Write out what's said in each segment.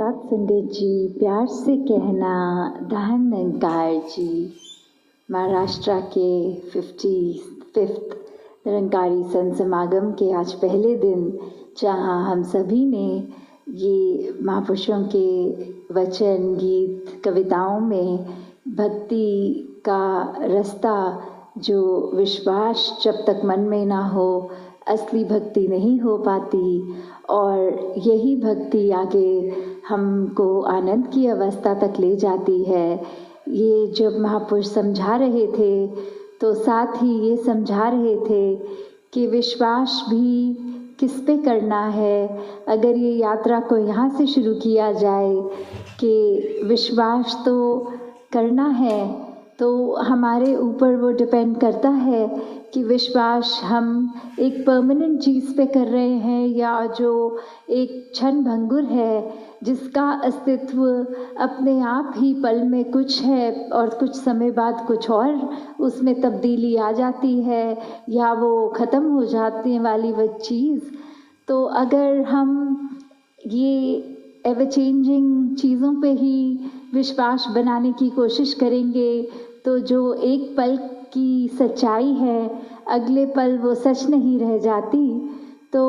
सत्संगत जी, प्यार से कहना धन निरंकार जी। महाराष्ट्र के 55th निरंकारी संत समागम के आज पहले दिन, जहाँ हम सभी ने ये महापुरुषों के वचन, गीत, कविताओं में भक्ति का रास्ता, जो विश्वास जब तक मन में ना हो असली भक्ति नहीं हो पाती, और यही भक्ति आगे हमको आनंद की अवस्था तक ले जाती है। ये जब महापुरुष समझा रहे थे तो साथ ही ये समझा रहे थे कि विश्वास भी किस पे करना है। अगर ये यात्रा को यहाँ से शुरू किया जाए कि विश्वास तो करना है, तो हमारे ऊपर वो डिपेंड करता है कि विश्वास हम एक परमानेंट चीज़ पे कर रहे हैं या जो एक क्षण भंगुर है, जिसका अस्तित्व अपने आप ही पल में कुछ है और कुछ समय बाद कुछ और उसमें तब्दीली आ जाती है या वो ख़त्म हो जाती वाली वो चीज़। तो अगर हम ये एवर चेंजिंग चीज़ों पे ही विश्वास बनाने की कोशिश करेंगे, तो जो एक पल की सच्चाई है अगले पल वो सच नहीं रह जाती। तो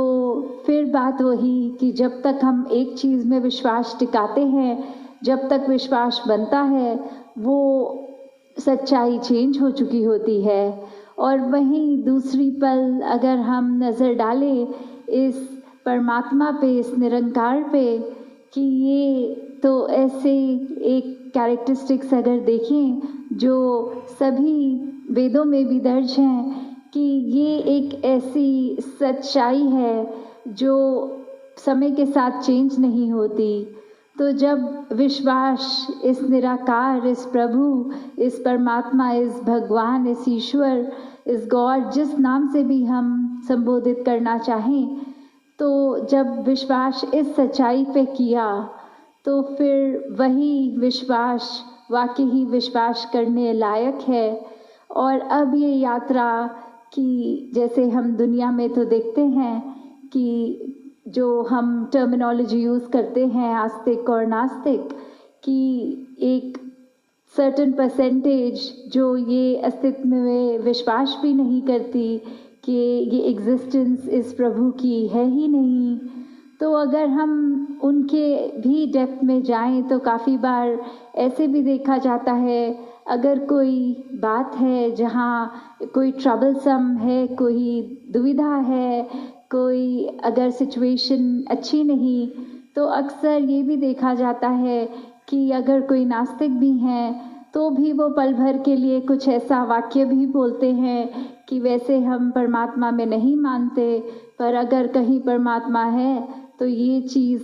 फिर बात वही कि जब तक हम एक चीज़ में विश्वास टिकाते हैं, जब तक विश्वास बनता है, वो सच्चाई चेंज हो चुकी होती है। और वहीं दूसरी पल अगर हम नज़र डालें इस परमात्मा पे, इस निरंकार पे, कि ये तो ऐसे एक कैरेक्टरिस्टिक्स अगर देखें जो सभी वेदों में भी दर्ज हैं, कि ये एक ऐसी सच्चाई है जो समय के साथ चेंज नहीं होती। तो जब विश्वास इस निराकार, इस प्रभु, इस परमात्मा, इस भगवान, इस ईश्वर, इस गॉड, जिस नाम से भी हम संबोधित करना चाहें, तो जब विश्वास इस सच्चाई पे किया, तो फिर वही विश्वास वाकई ही विश्वास करने लायक है। और अब ये यात्रा कि जैसे हम दुनिया में तो देखते हैं कि जो हम टर्मिनोलॉजी यूज़ करते हैं आस्तिक और नास्तिक, कि एक सर्टेन परसेंटेज जो ये अस्तित्व में विश्वास भी नहीं करती कि ये एग्जिस्टेंस इस प्रभु की है ही नहीं। तो अगर हम उनके भी डेप्थ में जाएं तो काफ़ी बार ऐसे भी देखा जाता है, अगर कोई बात है जहाँ कोई ट्रबलसम है, कोई दुविधा है, कोई अगर सिचुएशन अच्छी नहीं, तो अक्सर ये भी देखा जाता है कि अगर कोई नास्तिक भी हैं तो भी वो पल भर के लिए कुछ ऐसा वाक्य भी बोलते हैं कि वैसे हम परमात्मा में नहीं मानते, पर अगर कहीं परमात्मा है तो ये चीज़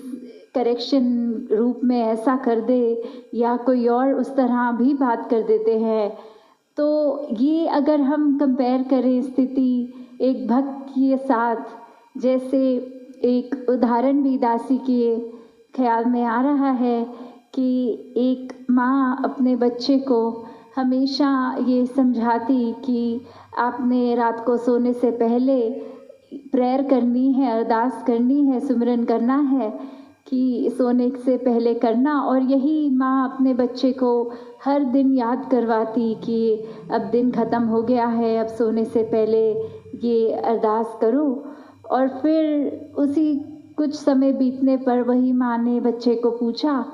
करेक्शन रूप में ऐसा कर दे, या कोई और उस तरह भी बात कर देते हैं। तो ये अगर हम कंपेयर करें स्थिति एक भक्त के साथ, जैसे एक उदाहरण भी दासी के ख्याल में आ रहा है कि एक माँ अपने बच्चे को हमेशा ये समझाती कि आपने रात को सोने से पहले प्रेयर करनी है, अरदास करनी है, सिमरन करना है, कि सोने से पहले करना। और यही माँ अपने बच्चे को हर दिन याद करवाती कि अब दिन ख़त्म हो गया है, अब सोने से पहले ये अरदास करो। और फिर उसी कुछ समय बीतने पर वही माँ ने बच्चे को पूछा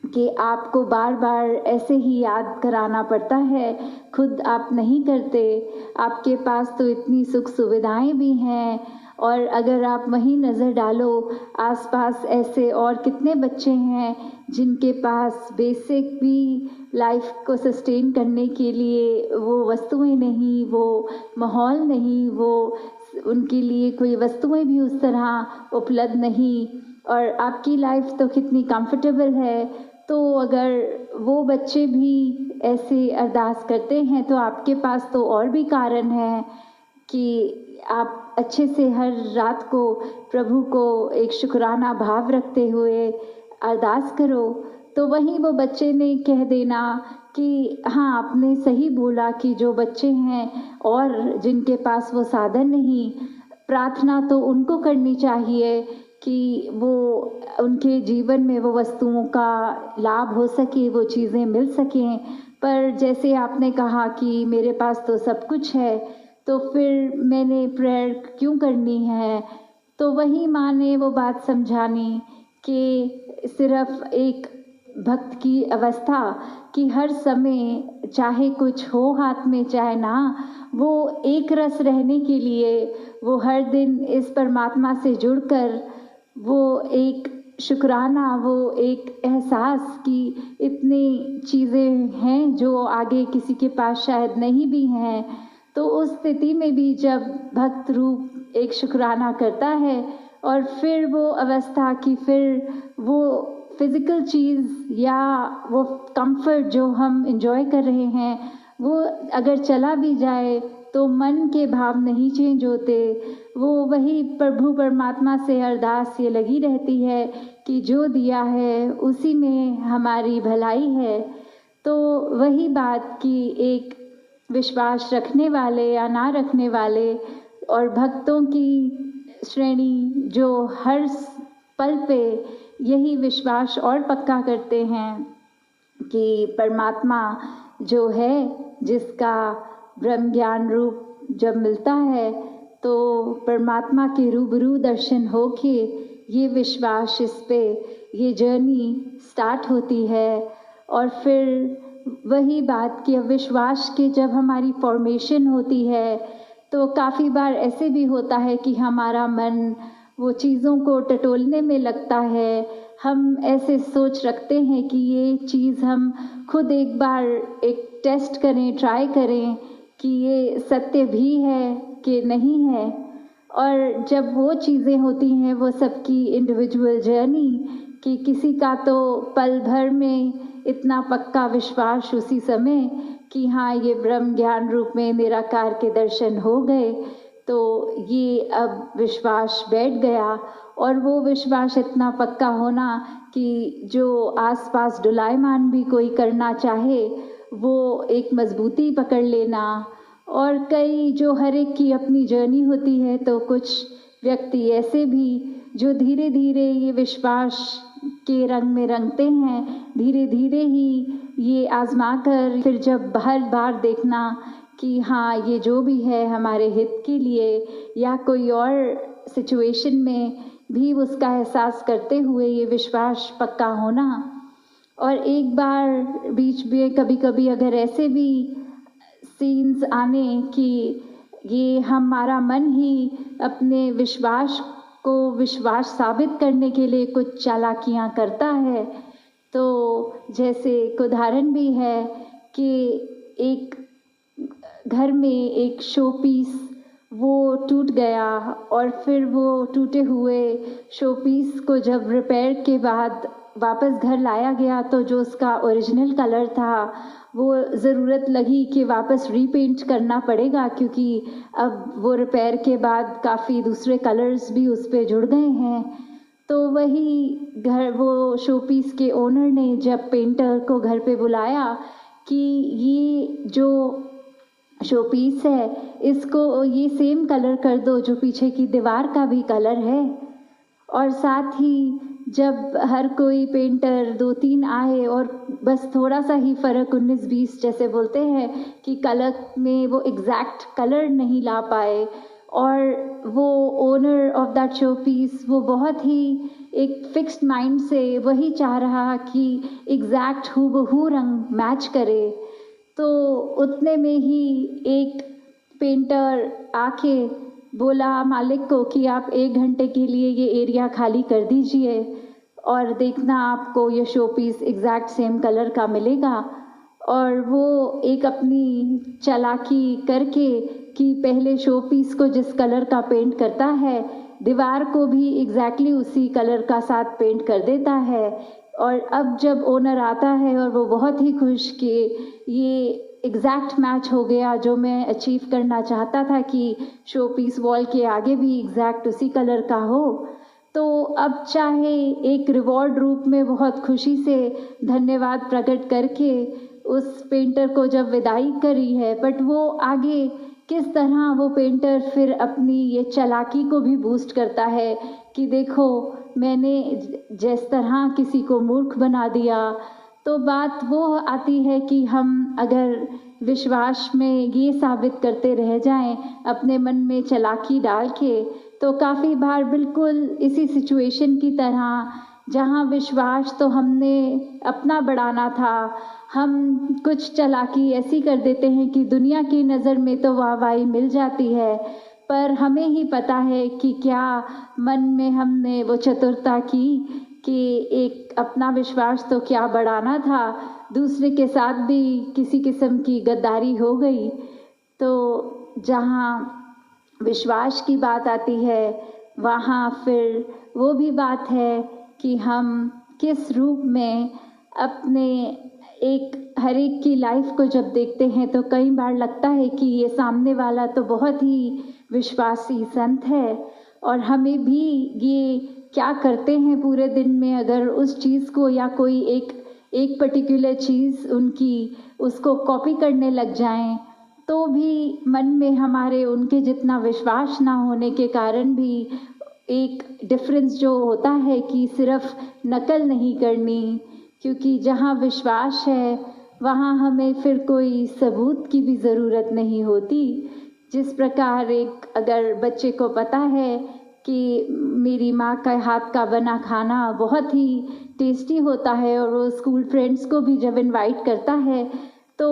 कि आपको बार बार ऐसे ही याद कराना पड़ता है, खुद आप नहीं करते, आपके पास तो इतनी सुख सुविधाएं भी हैं, और अगर आप वहीं नज़र डालो आसपास ऐसे और कितने बच्चे हैं जिनके पास बेसिक भी लाइफ को सस्टेन करने के लिए वो वस्तुएं नहीं, वो माहौल नहीं, वो उनके लिए कोई वस्तुएं भी उस तरह उपलब्ध नहीं, और आपकी लाइफ तो कितनी कंफर्टेबल है। तो अगर वो बच्चे भी ऐसे अरदास करते हैं तो आपके पास तो और भी कारण है कि आप अच्छे से हर रात को प्रभु को एक शुक्राना भाव रखते हुए अरदास करो। तो वहीं वो बच्चे ने कह देना कि हाँ, आपने सही बोला कि जो बच्चे हैं और जिनके पास वो साधन नहीं, प्रार्थना तो उनको करनी चाहिए कि वो उनके जीवन में वो वस्तुओं का लाभ हो सके, वो चीज़ें मिल सकें। पर जैसे आपने कहा कि मेरे पास तो सब कुछ है, तो फिर मैंने प्रेयर क्यों करनी है? तो वही माँ ने वो बात समझानी कि सिर्फ एक भक्त की अवस्था कि हर समय चाहे कुछ हो हाथ में चाहे ना, वो एक रस रहने के लिए वो हर दिन इस परमात्मा से जुड़कर वो एक शुक्राना, वो एक एहसास कि इतनी चीज़ें हैं जो आगे किसी के पास शायद नहीं भी हैं। तो उस स्थिति में भी जब भक्त रूप एक शुक्राना करता है और फिर वो अवस्था की फिर वो फिज़िकल चीज़ या वो कंफर्ट जो हम एंजॉय कर रहे हैं वो अगर चला भी जाए तो मन के भाव नहीं चेंज होते। वो वही प्रभु परमात्मा से अरदास ये लगी रहती है कि जो दिया है उसी में हमारी भलाई है। तो वही बात कि एक विश्वास रखने वाले या ना रखने वाले और भक्तों की श्रेणी जो हर पल पे यही विश्वास और पक्का करते हैं कि परमात्मा जो है, जिसका ब्रह्म ज्ञान रूप जब मिलता है तो परमात्मा के रूबरू दर्शन होके ये विश्वास इस पे ये जर्नी स्टार्ट होती है। और फिर वही बात कि विश्वास के जब हमारी फॉर्मेशन होती है तो काफ़ी बार ऐसे भी होता है कि हमारा मन वो चीज़ों को टटोलने में लगता है। हम ऐसे सोच रखते हैं कि ये चीज़ हम खुद एक बार एक टेस्ट करें, ट्राई करें कि ये सत्य भी है कि नहीं है। और जब वो चीज़ें होती हैं वो सबकी इंडिविजुअल जर्नी कि किसी का तो पल भर में इतना पक्का विश्वास उसी समय कि हाँ ये ब्रह्म ज्ञान रूप में निराकार के दर्शन हो गए, तो ये अब विश्वास बैठ गया। और वो विश्वास इतना पक्का होना कि जो आसपास डुलायमान भी कोई करना चाहे वो एक मजबूती पकड़ लेना। और कई जो हर एक की अपनी जर्नी होती है, तो कुछ व्यक्ति ऐसे भी जो धीरे धीरे ये विश्वास के रंग में रंगते हैं, धीरे धीरे ही ये आजमा कर फिर जब हर बार देखना कि हाँ ये जो भी है हमारे हित के लिए या कोई और सिचुएशन में भी उसका एहसास करते हुए ये विश्वास पक्का होना। और एक बार बीच में कभी कभी अगर ऐसे भी सीन्स आने कि ये हमारा मन ही अपने विश्वास को विश्वास साबित करने के लिए कुछ चालाकियाँ करता है, तो जैसे एक उदाहरण भी है कि एक घर में एक शो पीस वो टूट गया और फिर वो टूटे हुए शो पीस को जब रिपेयर के बाद वापस घर लाया गया तो जो उसका ओरिजिनल कलर था वो ज़रूरत लगी कि वापस रीपेंट करना पड़ेगा, क्योंकि अब वो रिपेयर के बाद काफ़ी दूसरे कलर्स भी उस पर जुड़ गए हैं। तो वही घर वो शो पीस के ओनर ने जब पेंटर को घर पे बुलाया कि ये जो शो पीस है इसको ये सेम कलर कर दो जो पीछे की दीवार का भी कलर है। और साथ ही जब हर कोई पेंटर 2-3 आए और बस थोड़ा सा ही फ़र्क 19-20 जैसे बोलते हैं कि कलर में वो एग्जैक्ट कलर नहीं ला पाए, और वो owner of that showpiece वो बहुत ही एक फिक्स्ड माइंड से वही चाह रहा कि एग्जैक्ट हूबहू रंग मैच करे। तो उतने में ही एक पेंटर आके बोला मालिक को कि आप 1 घंटे के लिए ये एरिया खाली कर दीजिए और देखना आपको ये showpiece exact same colour का मिलेगा। और वो एक अपनी चालाकी करके कि पहले शो पीस को जिस कलर का पेंट करता है दीवार को भी एग्जैक्टली उसी कलर का साथ पेंट कर देता है। और अब जब ओनर आता है और वो बहुत ही खुश कि ये एग्जैक्ट मैच हो गया जो मैं अचीव करना चाहता था कि शो पीस वॉल के आगे भी एग्जैक्ट उसी कलर का हो, तो अब चाहे एक रिवॉर्ड रूप में बहुत खुशी से धन्यवाद प्रकट करके उस पेंटर को जब विदाई करी है, बट वो आगे किस तरह वो पेंटर फिर अपनी ये चालाकी को भी बूस्ट करता है कि देखो मैंने जिस तरह किसी को मूर्ख बना दिया, तो बात वो आती है कि हम अगर विश्वास में ये साबित करते रह जाएं अपने मन में चालाकी डाल के, तो काफ़ी बार बिल्कुल इसी सिचुएशन की तरह, जहाँ विश्वास तो हमने अपना बढ़ाना था, हम कुछ चालाकी ऐसी कर देते हैं कि दुनिया की नज़र में तो वाहवाही मिल जाती है, पर हमें ही पता है कि क्या मन में हमने वो चतुरता की कि एक अपना विश्वास तो क्या बढ़ाना था, दूसरे के साथ भी किसी किस्म की गद्दारी हो गई। तो जहाँ विश्वास की बात आती है, वहाँ फिर वो भी बात है कि हम किस रूप में अपने हर एक की लाइफ को जब देखते हैं तो कई बार लगता है कि ये सामने वाला तो बहुत ही विश्वासी संत है, और हमें भी ये क्या करते हैं पूरे दिन में, अगर उस चीज़ को या कोई एक पर्टिकुलर चीज़ उनकी उसको कॉपी करने लग जाएं, तो भी मन में हमारे उनके जितना विश्वास ना होने के कारण भी एक डिफरेंस जो होता है कि सिर्फ नकल नहीं करनी, क्योंकि जहाँ विश्वास है वहाँ हमें फिर कोई सबूत की भी ज़रूरत नहीं होती। जिस प्रकार अगर बच्चे को पता है कि मेरी माँ का हाथ का बना खाना बहुत ही टेस्टी होता है, और वो स्कूल फ्रेंड्स को भी जब इनवाइट करता है तो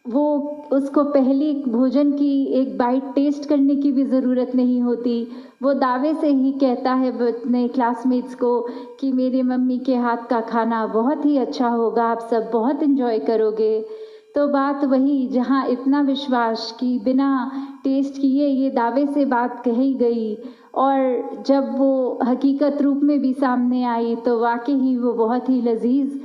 वो उसको पहली भोजन की एक बाइट टेस्ट करने की भी ज़रूरत नहीं होती, वो दावे से ही कहता है अपने क्लासमेट्स को कि मेरी मम्मी के हाथ का खाना बहुत ही अच्छा होगा, आप सब बहुत इन्जॉय करोगे। तो बात वही, जहाँ इतना विश्वास कि बिना टेस्ट किए ये दावे से बात कही गई, और जब वो हकीकत रूप में भी सामने आई तो वाकई ही वो बहुत ही लजीज।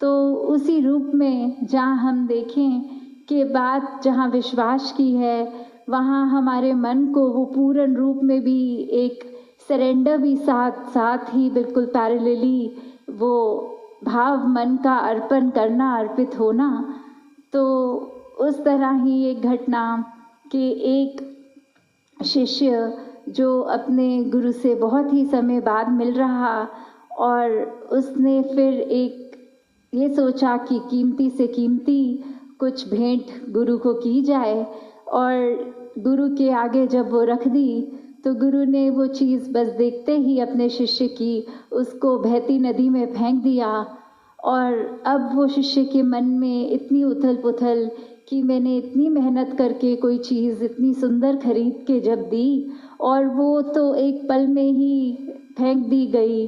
तो उसी रूप में जहाँ हम देखें कि बात जहाँ विश्वास की है, वहाँ हमारे मन को वो पूर्ण रूप में भी एक सरेंडर भी साथ साथ ही बिल्कुल पैरेलली वो भाव मन का अर्पण करना, अर्पित होना। तो उस तरह ही एक घटना कि एक शिष्य जो अपने गुरु से बहुत ही समय बाद मिल रहा, और उसने फिर ये सोचा कि कीमती से कीमती कुछ भेंट गुरु को की जाए, और गुरु के आगे जब वो रख दी तो गुरु ने वो चीज़ बस देखते ही अपने शिष्य की उसको बहती नदी में फेंक दिया। और अब वो शिष्य के मन में इतनी उथल पुथल कि मैंने इतनी मेहनत करके कोई चीज़ इतनी सुंदर खरीद के जब दी और वो तो एक पल में ही फेंक दी गई।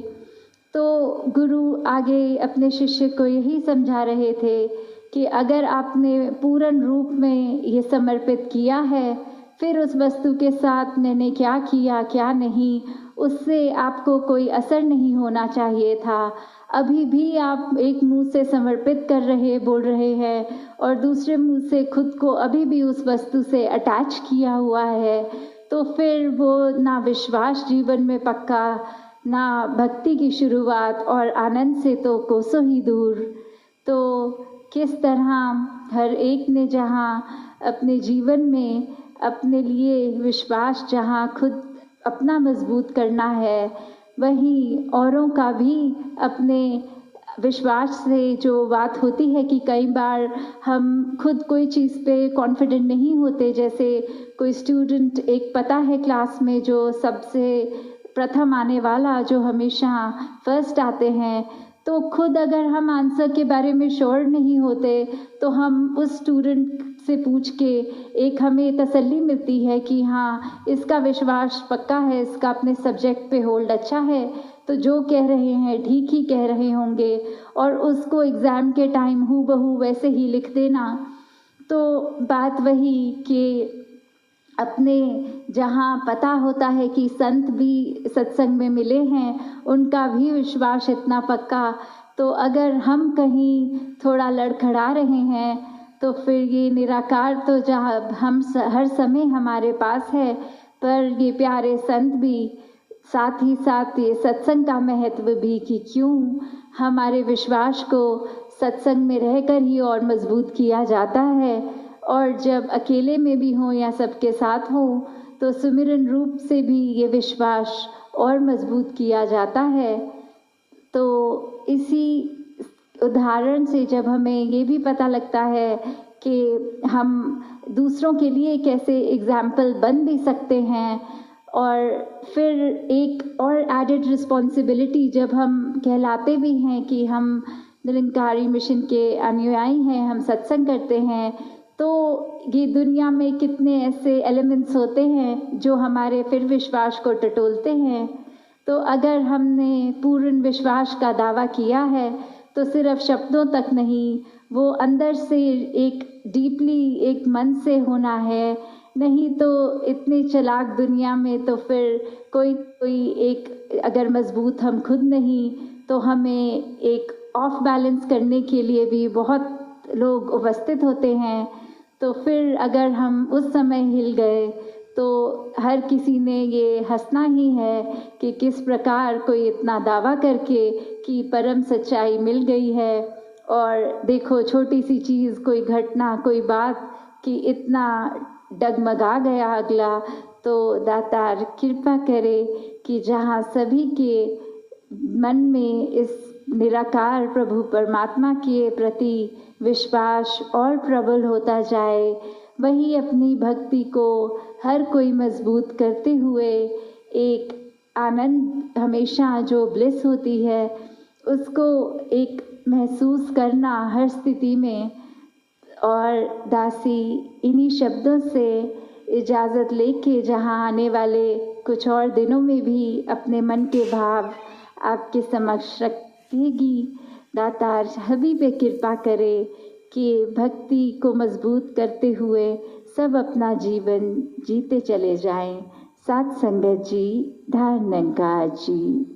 तो गुरु आगे अपने शिष्य को यही समझा रहे थे कि अगर आपने पूर्ण रूप में ये समर्पित किया है, फिर उस वस्तु के साथ मैंने क्या किया क्या नहीं, उससे आपको कोई असर नहीं होना चाहिए था। अभी भी आप एक मुंह से समर्पित बोल रहे हैं और दूसरे मुंह से खुद को अभी भी उस वस्तु से अटैच किया हुआ है, तो फिर वो ना विश्वास जीवन में पक्का, ना भक्ति की शुरुआत, और आनंद से तो कोसों ही दूर। तो किस तरह हर एक ने जहाँ अपने जीवन में अपने लिए विश्वास जहाँ खुद अपना मजबूत करना है, वहीं औरों का भी अपने विश्वास से जो बात होती है कि कई बार हम खुद कोई चीज़ पे कॉन्फिडेंट नहीं होते। जैसे कोई स्टूडेंट एक पता है क्लास में जो सबसे प्रथम आने वाला, जो हमेशा फर्स्ट आते हैं, तो खुद अगर हम आंसर के बारे में श्योर नहीं होते तो हम उस स्टूडेंट से पूछ के एक हमें तसल्ली मिलती है कि हाँ इसका विश्वास पक्का है, इसका अपने सब्जेक्ट पे होल्ड अच्छा है, तो जो कह रहे हैं ठीक ही कह रहे होंगे, और उसको एग्ज़ाम के टाइम हूबहू वैसे ही लिख देना। तो बात वही कि अपने जहाँ पता होता है कि संत भी सत्संग में मिले हैं, उनका भी विश्वास इतना पक्का, तो अगर हम कहीं थोड़ा लड़खड़ा रहे हैं तो फिर ये निराकार तो जहाँ हम हर समय हमारे पास है, पर ये प्यारे संत भी, साथ ही साथ ये सत्संग का महत्व भी कि क्यों हमारे विश्वास को सत्संग में रहकर ही और मजबूत किया जाता है, और जब अकेले में भी हो या सबके साथ हो तो सुमिरन रूप से भी ये विश्वास और मजबूत किया जाता है। तो इसी उदाहरण से जब हमें ये भी पता लगता है कि हम दूसरों के लिए कैसे एग्जाम्पल बन भी सकते हैं, और फिर एक और एडेड रिस्पॉन्सिबिलिटी जब हम कहलाते भी हैं कि हम निरंकारी मिशन के अनुयायी हैं, हम सत्संग करते हैं, तो ये दुनिया में कितने ऐसे एलिमेंट्स होते हैं जो हमारे फिर विश्वास को टटोलते हैं। तो अगर हमने पूर्ण विश्वास का दावा किया है तो सिर्फ शब्दों तक नहीं, वो अंदर से एक डीपली एक मन से होना है। नहीं तो इतनी चालाक दुनिया में तो फिर कोई एक अगर मजबूत हम खुद नहीं, तो हमें एक ऑफ बैलेंस करने के लिए भी बहुत लोग उपस्थित होते हैं। तो फिर अगर हम उस समय हिल गए तो हर किसी ने ये हंसना ही है कि किस प्रकार कोई इतना दावा करके कि परम सच्चाई मिल गई है, और देखो छोटी सी चीज़, कोई घटना, कोई बात कि इतना डगमगा गया अगला। तो दातार कृपा करे कि जहाँ सभी के मन में इस निराकार प्रभु परमात्मा के प्रति विश्वास और प्रबल होता जाए, वही अपनी भक्ति को हर कोई मजबूत करते हुए एक आनंद हमेशा जो ब्लिस होती है उसको एक महसूस करना हर स्थिति में। और दासी इन्हीं शब्दों से इजाज़त लेके जहाँ आने वाले कुछ और दिनों में भी अपने मन के भाव आपके समक्ष रखेगी, दातार सभी पे कृपा करे कि भक्ति को मजबूत करते हुए सब अपना जीवन जीते चले जाएं। साथ संगत जी, धन्यवाद जी।